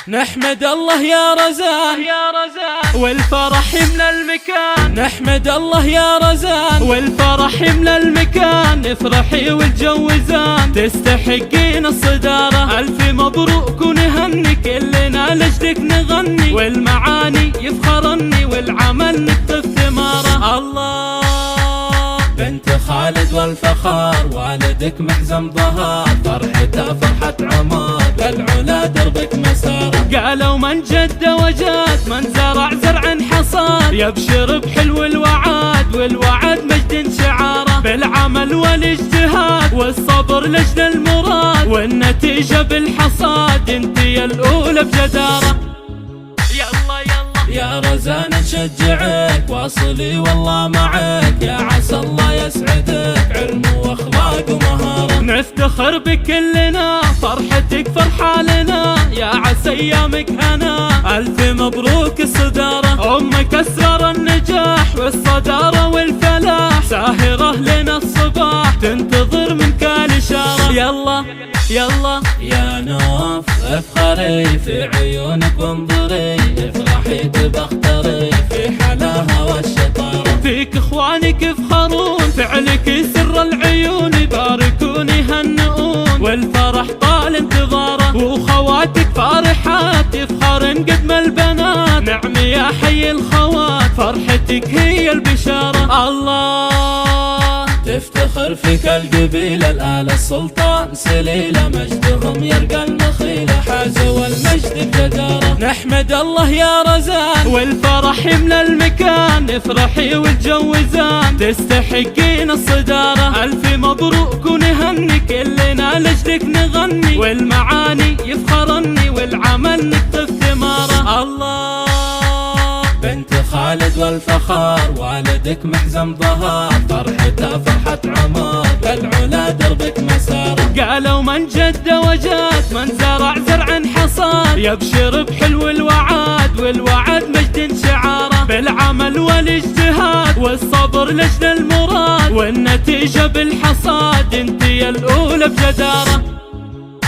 نحمد الله يا رزان والفرح يملى المكان. نحمد الله يا رزان والفرح يملى المكان. نفرحي والجوزان تستحقين الصدارة. ألف مبروك ونهني كلنا لجدك نغني. والمعاني يفخرني والعمل نكتب ثماره. الله بنت خالد والفخار والدك محزم ظهر. فرحته فرحة عمر بالعلا دربك مسار. قالوا من جد وجاد من زرع زرع حصاد. يبشر بحلو الوعد والوعد مجد شعاره. بالعمل والاجتهاد والصبر لجل المراد. والنتيجة بالحصاد انتي الأولى بجدارة. يلا يلا يا رزان نشجعك واصلي والله معك. يا عسى الله يسعدك علم واخلاق ومهارة. نفتخر بكلنا فرحتك فرحة لنا. يا عسى ايامك هنا الف مبروك الصدارة. امك اسرار النجاح والصدارة والفلاح. ساهرة لنا الصباح تنتظر منك الاشارة. يلا يلا يا نوف افخري في عيونك وانظري. افرحي تبختري في حلاها والشطارة. فيك اخوانك يفخرون فعلك سر العيون. يباركون يهنئون والفرح طال انتظاره. وخواتك فارحات يفخرن قد ما البنات. نعم يا حي الخوات فرحتك هي البشارة. الله تفتخر فيك القبيلة. الآل السلطان سليلة مجدهم يرقى المخيلة. حازوا المجد بجدارة. نحمد الله يا رزان والفرح يملى المكان. افرحي والجوزان تستحقين الصدارة. ألف مبروك ونهني كلنا لجدك نغني. والمعاني يفخرني والعمل نكتب ثماره. الله بنت خالد والفخار والدك محزم ظهر. فرحته فرحة عمر بالعلا دربك مسار. قالوا من جد وجاد من زرع زرع حصاد. يبشر بحلو الوعد والوعد مجد شعاره. بالعمل والاجتهاد والصبر لجل المراد. والنتيجة بالحصاد انتي الأولى بجدارة.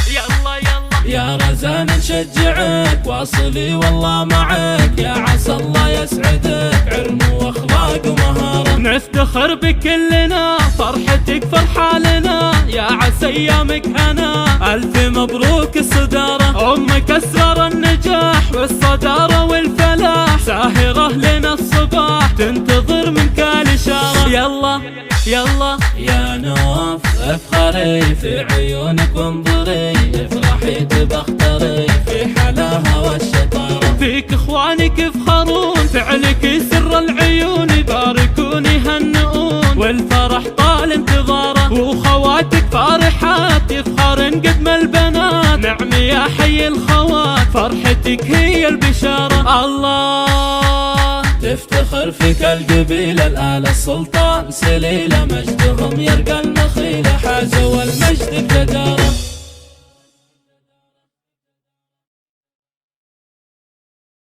يلا يلا يا رزان نشجعك واصلي والله معك. يا عسى الله يسعدك علم واخلاق ومهارة. نفتخر بكلنا فرحتك فرحة لنا. يا عسى ايامك هنا الف مبروك الصدارة. امك اسرار النجاح والصدارة والفلاح. ساهرة لنا الصباح تنتظر منك الاشارة. يلا يلا يا نوف افخري في عيونك وانظري. افرحي تبختري في حلاها والشطارة. فيك اخوانك يفخرون فعلك سر العيون. يباركون يهنئون والفرح طال انتظاره. وخواتك فارحات يفخرن قد ما البنات. نعم يا حي الخوات فرحتك هي البشارة. الله تفتخر فيك القبيلة. الآل السلطان سليلة مجدهم يرقى المخيلة. حازوا المجد بجدارة.